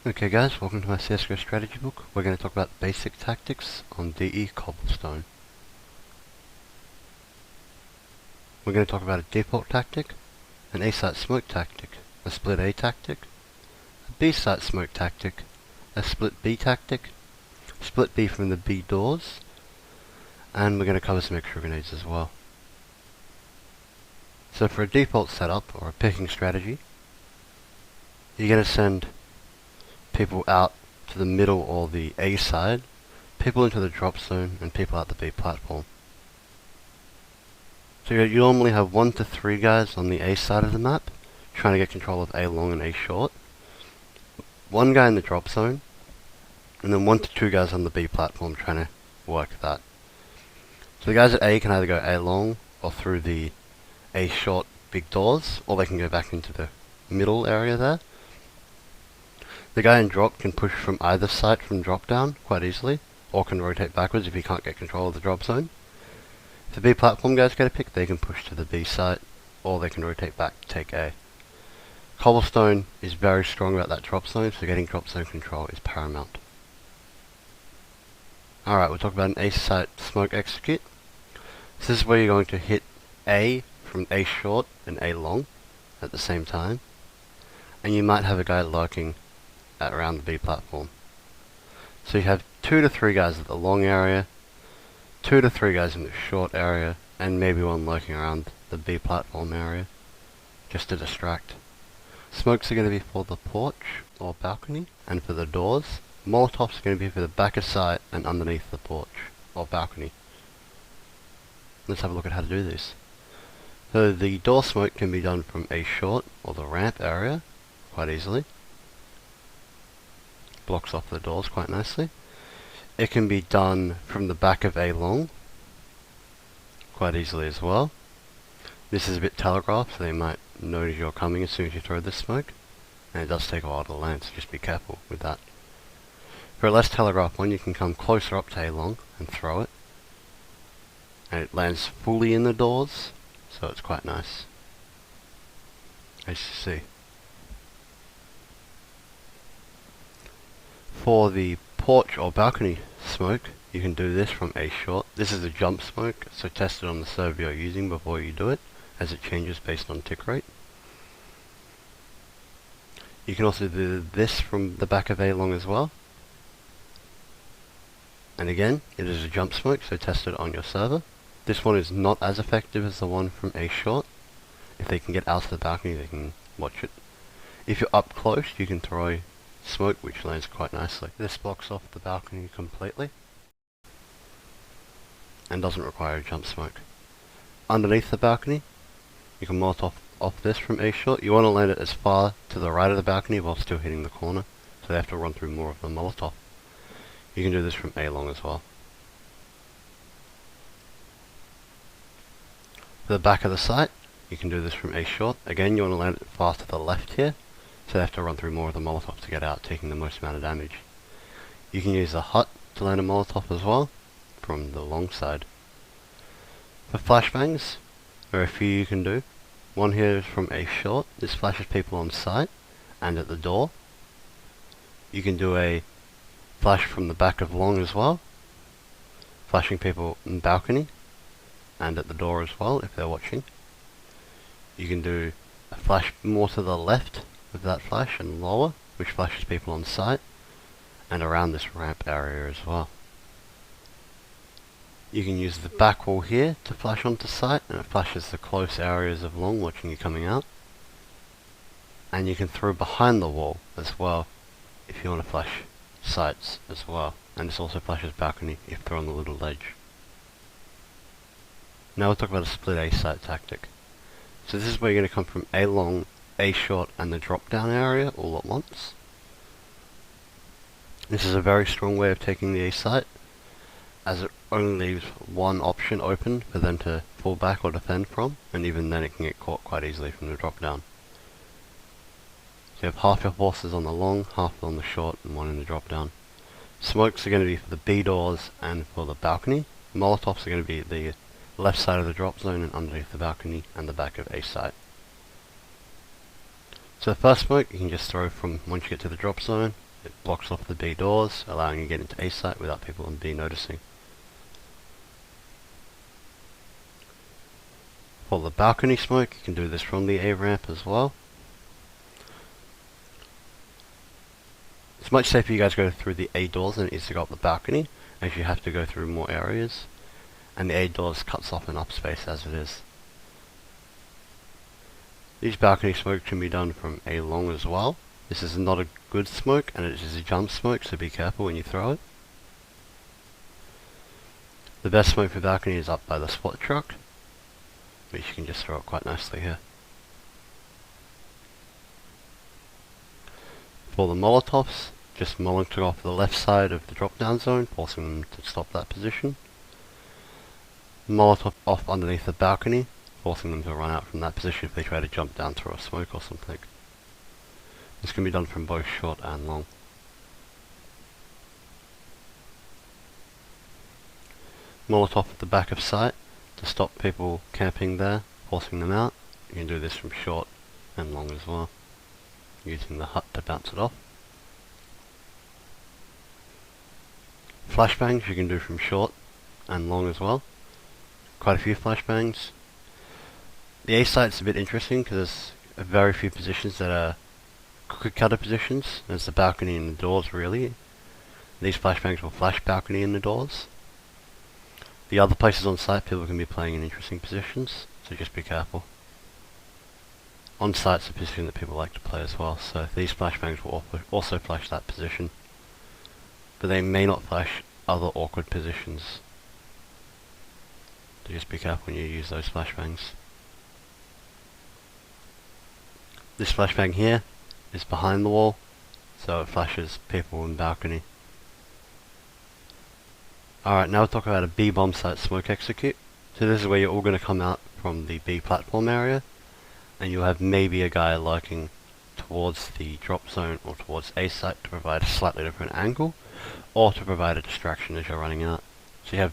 Okay guys, welcome to my CSGO strategy book. We're going to talk about basic tactics on DE Cobblestone. We're going to talk about a default tactic, an A-site smoke tactic, a split A tactic, a B-site smoke tactic, a split B tactic, split B from the B doors, and we're going to cover some extra grenades as well. So for a default setup, or a picking strategy, you're going to send people out to the middle or the A side, people into the drop zone, and people out the B platform. So you normally have 1 to 3 guys on the A side of the map, trying to get control of A long and A short, 1 guy in the drop zone, and then 1 to 2 guys on the B platform trying to work that. So the guys at A can either go A long, or through the A short big doors, or they can go back into the middle area there. The guy in drop can push from either side from drop down quite easily, or can rotate backwards if he can't get control of the drop zone. If the B platform guys get a pick, they can push to the B site, or they can rotate back to take A. Cobblestone is very strong about that drop zone, so getting drop zone control is paramount. Alright, we'll talk about an A site smoke execute. So this is where you're going to hit A from A short and A long at the same time, and you might have a guy lurking at around the B platform. So you have 2 to 3 guys at the long area, 2 to 3 guys in the short area, and maybe 1 lurking around the B platform area, just to distract. Smokes are going to be for the porch or balcony, and for the doors. Molotovs are going to be for the back of site and underneath the porch or balcony. Let's have a look at how to do this. So the door smoke can be done from A short or the ramp area quite easily. Blocks off the doors quite nicely. It can be done from the back of A long quite easily as well. This is a bit telegraphed, so they might notice you're coming as soon as you throw this smoke, and it does take a while to land, so just be careful with that. For a less telegraphed one, you can come closer up to A long and throw it, and it lands fully in the doors, so it's quite nice, as you see. For the porch or balcony smoke, you can do this from A short. This is a jump smoke, so test it on the server you're using before you do it, as it changes based on tick rate. You can also do this from the back of A long as well. And again, it is a jump smoke, so test it on your server. This one is not as effective as the one from A short. If they can get out to the balcony, they can watch it. If you're up close, you can throw smoke, which lands quite nicely. This blocks off the balcony completely and doesn't require a jump smoke. Underneath the balcony, you can molotov off this from A short. You want to land it as far to the right of the balcony while still hitting the corner, so they have to run through more of the molotov. You can do this from A long as well. For the back of the site, you can do this from A short. Again, you want to land it far to the left here, so they have to run through more of the molotov to get out, taking the most amount of damage. You can use the hut to land a molotov as well, from the long side. For flashbangs, there are a few you can do. One here is from A short. This flashes people on site and at the door. You can do a flash from the back of long as well, flashing people in balcony and at the door as well if they're watching. You can do a flash more to the left with that flash and lower, which flashes people on site and around this ramp area as well. You can use the back wall here to flash onto site, and it flashes the close areas of long watching you coming out. And you can throw behind the wall as well if you want to flash sites as well, and this also flashes balcony if they're on the little ledge. Now we'll talk about a split A site tactic. So this is where you're going to come from A long, A short, and the drop down area all at once. This is a very strong way of taking the A site, as it only leaves one option open for them to fall back or defend from, and even then it can get caught quite easily from the drop down. So you have half your forces on the long, half on the short, and 1 in the drop down. Smokes are going to be for the B doors and for the balcony. Molotovs are going to be the left side of the drop zone and underneath the balcony and the back of A site. So the first smoke you can just throw from once you get to the drop zone, It blocks off the B doors, allowing you to get into A site without people on B noticing. For the balcony smoke, you can do this from the A ramp as well. It's much safer you guys go through the A doors than it is to go up the balcony, as you have to go through more areas, and the A doors cuts off enough space as it is. These balcony smokes can be done from A long as well. This is not a good smoke, and it is a jump smoke, so be careful when you throw it. The best smoke for balcony is up by the SWAT truck, which you can just throw it quite nicely here. For the molotovs, just molotov off the left side of the drop down zone, forcing them to stop that position. Molotov off underneath the balcony, forcing them to run out from that position if they try to jump down through a smoke or something. This can be done from both short and long. Molotov at the back of site to stop people camping there, forcing them out. You can do this from short and long as well, using the hut to bounce it off. Flashbangs you can do from short and long as well. Quite a few flashbangs. The A site's a bit interesting because there's very few positions that are quick cutter positions. There's the balcony and the doors really. These flashbangs will flash balcony and the doors. The other places on site people can be playing in interesting positions, so just be careful. On site's a position that people like to play as well, so these flashbangs will also flash that position. But they may not flash other awkward positions. So just be careful when you use those flashbangs. This flashbang here is behind the wall, so it flashes people in the balcony. Alright, now we'll talk about a B bomb site smoke execute. So this is where you're all going to come out from the B platform area, and you'll have maybe a guy lurking towards the drop zone or towards A site to provide a slightly different angle, or to provide a distraction as you're running out. So you have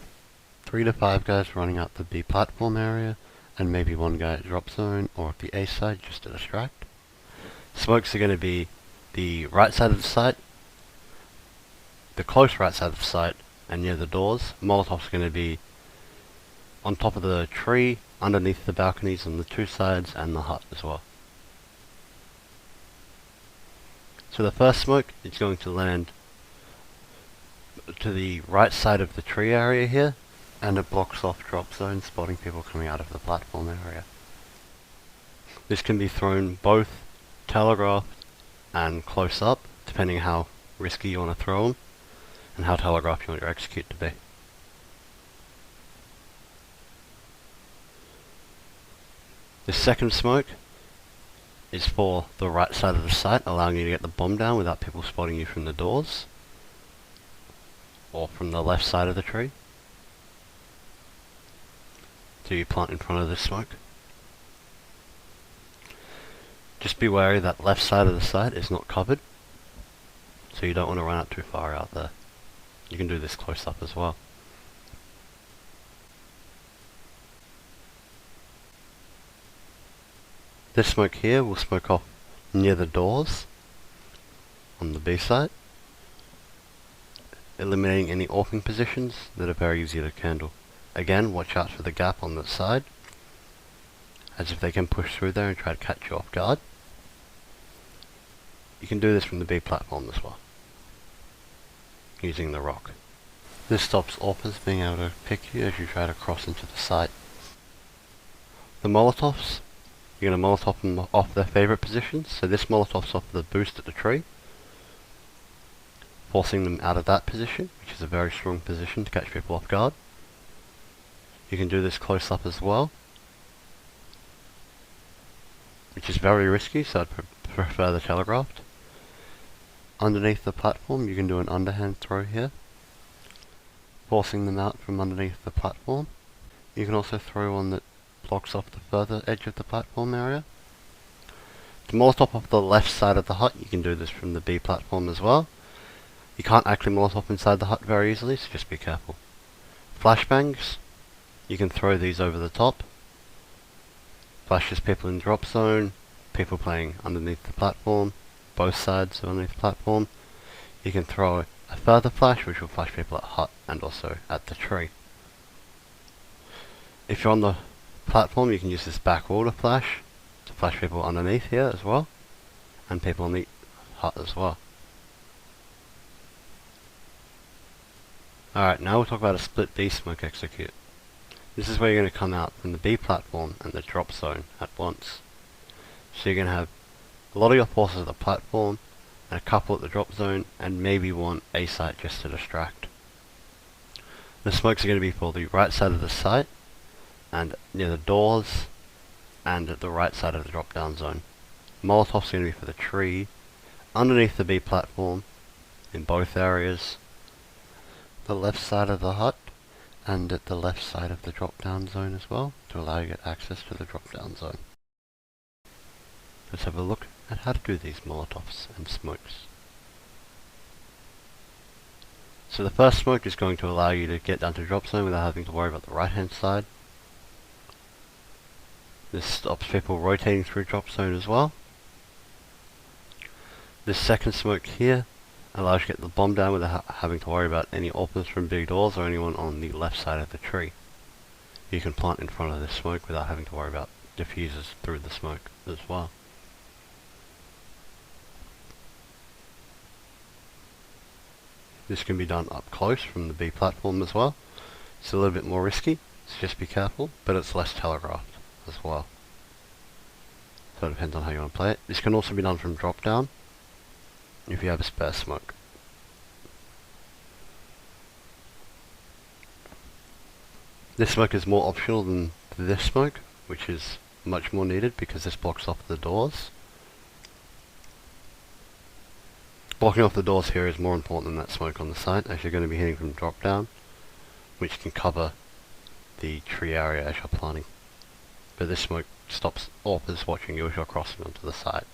3 to 5 guys running out the B platform area, and maybe 1 guy at drop zone or at the A side just to distract. Smokes are going to be the right side of the site, the close right side of the site, and near the doors. Molotovs are going to be on top of the tree, underneath the balconies on the 2 sides, and the hut as well. So the first smoke is going to land to the right side of the tree area here, and it blocks off drop zone, spotting people coming out of the platform area. This can be thrown both telegraphed and close up, depending how risky you want to throw them, and how telegraphed you want your execute to be. The second smoke is for the right side of the site, allowing you to get the bomb down without people spotting you from the doors, or from the left side of the tree. So you plant in front of this smoke. Just be wary that left side of the site is not covered, so you don't want to run out too far out there. You can do this close up as well. This smoke here will smoke off near the doors on the B side, eliminating any orping positions that are very easy to handle. Again, watch out for the gap on the side, as if they can push through there and try to catch you off guard. You can do this from the B platform as well, using the rock. This stops orpers being able to pick you as you try to cross into the site. The molotovs, you're going to molotov them off their favourite positions, so this molotov's off the boost at the tree, forcing them out of that position, which is a very strong position to catch people off guard. You can do this close up as well, which is very risky, so I'd prefer the telegraphed. Underneath the platform you can do an underhand throw here, forcing them out from underneath the platform. You can also throw one that blocks off the further edge of the platform area. To molotov off the left side of the hut, you can do this from the B platform as well. You can't actually molotov inside the hut very easily, so just be careful. Flashbangs, you can throw these over the top. Flashes people in drop zone, people playing underneath the platform, both sides of underneath the platform. You can throw a further flash, which will flash people at hut and also at the tree. If you're on the platform, you can use this back wall to flash people underneath here as well, and people on the hut as well. Alright, now we'll talk about a split B smoke execute. This is where you're going to come out from the B platform and the drop zone at once. So you're going to have a lot of your forces at the platform, and a couple at the drop zone, and maybe one A site just to distract. The smokes are going to be for the right side of the site, and near the doors, and at the right side of the drop down zone. Molotovs are going to be for the tree, underneath the B platform, in both areas, the left side of the hut, and at the left side of the drop down zone as well, to allow you to get access to the drop down zone. Let's have a look at how to do these molotovs and smokes. So the first smoke is going to allow you to get down to drop zone without having to worry about the right hand side. This stops people rotating through drop zone as well. This second smoke here allows you to get the bomb down without having to worry about any AWPers from big doors or anyone on the left side of the tree. You can plant in front of this smoke without having to worry about diffusers through the smoke as well. This can be done up close from the B platform as well. It's a little bit more risky, so just be careful, but it's less telegraphed as well. So it depends on how you want to play it. This can also be done from drop down, if you have a spare smoke. This smoke is more optional than this smoke, which is much more needed because this blocks off the doors. Blocking off the doors here is more important than that smoke on the site, as you're going to be hitting from drop down, which can cover the tree area as you're planting. But this smoke stops AWPers watching you as you're crossing onto the site.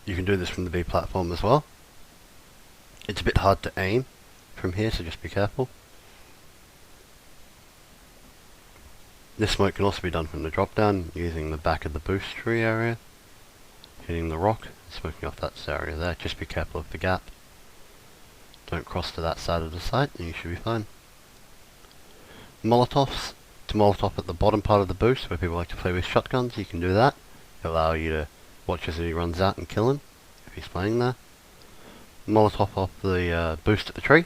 You can do this from the B platform as well. It's a bit hard to aim from here, so just be careful. This smoke can also be done from the drop down, using the back of the boost tree area, hitting the rock, and smoking off that area there. Just be careful of the gap. Don't cross to that side of the site and you should be fine. Molotovs. To molotov at the bottom part of the boost where people like to play with shotguns, you can do that. It'll allow you to watch as he runs out and kill him if he's playing there. Molotov off the boost at the tree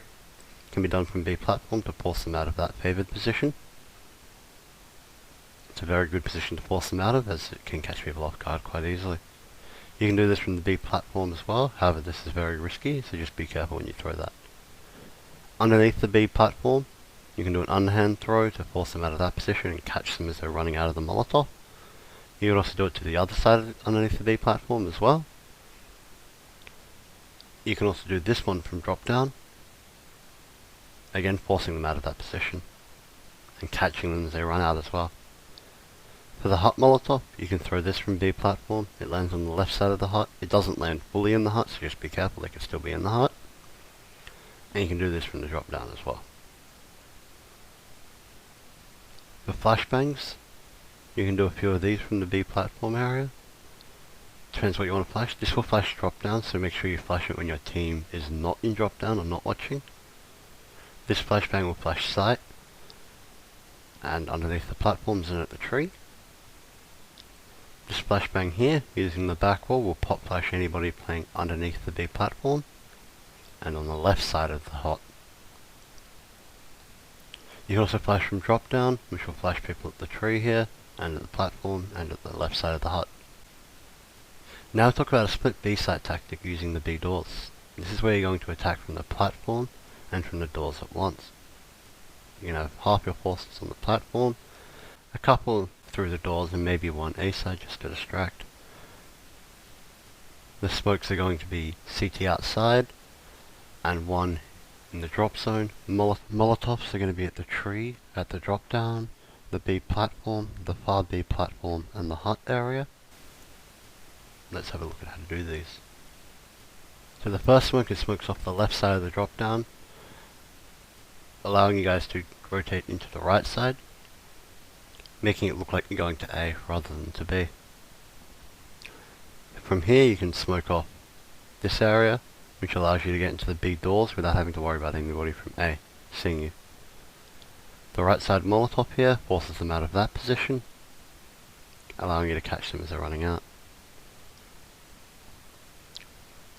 can be done from B platform to force them out of that favoured position. It's a very good position to force them out of, as it can catch people off guard quite easily. You can do this from the B platform as well, however this is very risky, so just be careful when you throw that. Underneath the B platform, you can do an underhand throw to force them out of that position and catch them as they're running out of the Molotov. You can also do it to the other side underneath the B platform as well. You can also do this one from drop down, again forcing them out of that position and catching them as they run out as well. For the hut Molotov, you can throw this from B platform. It lands on the left side of the hut. It doesn't land fully in the hut, so just be careful, they could still be in the hut. And you can do this from the drop down as well. For flashbangs, you can do a few of these from the B platform area. Depends what you want to flash. This will flash drop down, so make sure you flash it when your team is not in drop down or not watching. This flashbang will flash site and underneath the platforms and at the tree. This flashbang here, using the back wall, will pop flash anybody playing underneath the B platform and on the left side of the hut. You can also flash from drop down, which will flash people at the tree here, and at the platform, and at the left side of the hut. Now we'll talk about a split B site tactic using the B doors. This is where you're going to attack from the platform and from the doors at once. You can have half your forces on the platform, a couple through the doors, and maybe one A side just to distract. The smokes are going to be CT outside, and one in the drop zone. Molotovs are going to be at the tree, at the drop down, the B platform, the far B platform, and the hut area. Let's have a look at how to do these. So the first smoke is smokes off the left side of the drop down, allowing you guys to rotate into the right side, making it look like you're going to A rather than to B. From here you can smoke off this area, which allows you to get into the big doors without having to worry about anybody from A seeing you. The right side molotov here forces them out of that position, allowing you to catch them as they're running out.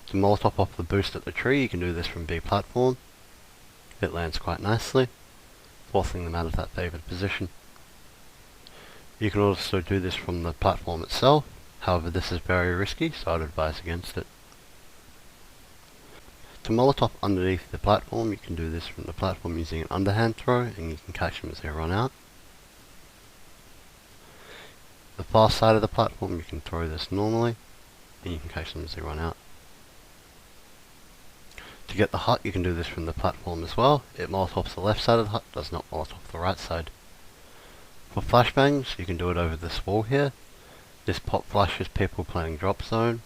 To molotov off the boost at the tree, you can do this from B platform. It lands quite nicely, forcing them out of that favoured position. You can also do this from the platform itself, however this is very risky, so I'd advise against it. To molotov underneath the platform, you can do this from the platform using an underhand throw, and you can catch them as they run out. The far side of the platform, you can throw this normally, and you can catch them as they run out. To get the hut, you can do this from the platform as well. It molotovs the left side of the hut, does not molotov the right side. For flashbangs, you can do it over this wall here. This pop flashes people playing drop zone,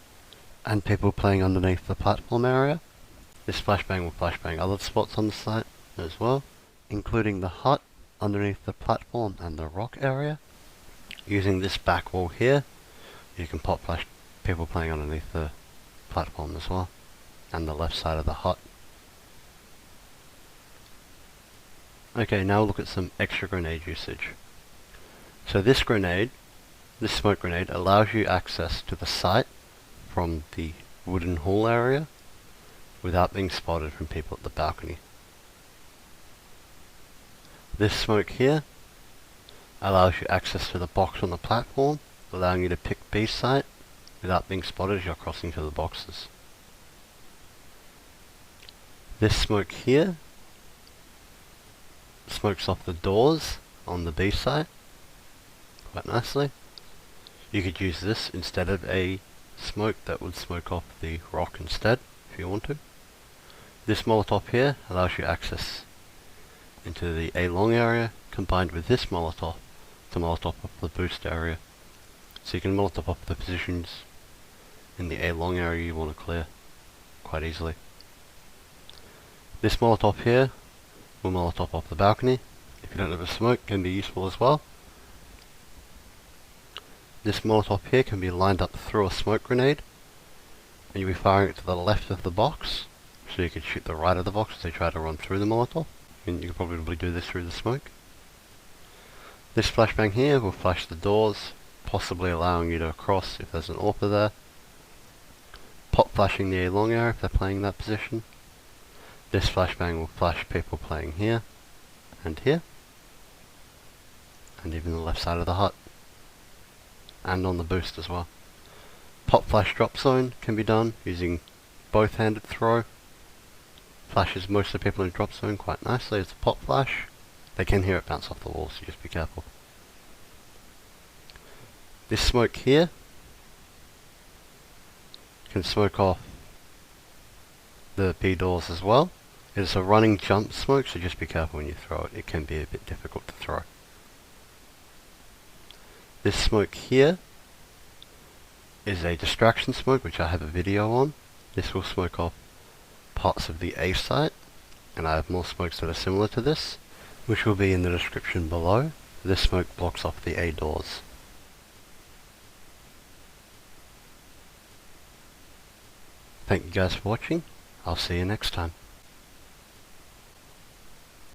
and people playing underneath the platform area. This flashbang will flashbang other spots on the site as well, including the hut, underneath the platform and the rock area. Using this back wall here, you can pop flash people playing underneath the platform as well, and the left side of the hut. Okay, now we'll look at some extra grenade usage. So this smoke grenade, allows you access to the site from the wooden hall area without being spotted from people at the balcony. This smoke here allows you access to the box on the platform, allowing you to pick B site without being spotted as you're crossing to the boxes. This smoke here smokes off the doors on the B site quite nicely. You could use this instead of a smoke that would smoke off the rock instead, if you want to. This molotov here allows you access into the A long area, combined with this molotov to molotov off the boost area. So you can molotov off the positions in the A long area you want to clear quite easily. This molotov here will molotov off the balcony. If you don't have a smoke, it can be useful as well. This molotov here can be lined up through a smoke grenade, and you'll be firing it to the left of the box, so you could shoot the right of the box as they try to run through the molotov, and you could probably do this through the smoke. This flashbang here will flash the doors, possibly allowing you to cross if there's an AWPer there. Pop flashing the A long area if they're playing that position. This flashbang will flash people playing here, and even the left side of the hut, and on the boost as well. Pop flash drop zone can be done using both handed throw. Flashes most of the people in drop zone quite nicely as a pop flash. They can hear it bounce off the wall, so just be careful. This smoke here can smoke off the B doors as well. It is a running jump smoke, so just be careful when you throw it. It can be a bit difficult to throw. This smoke here is a distraction smoke, which I have a video on. This will smoke off parts of the A site, and I have more smokes that are similar to this, which will be in the description below. This smoke blocks off the A doors. Thank you guys for watching. I'll see you next time.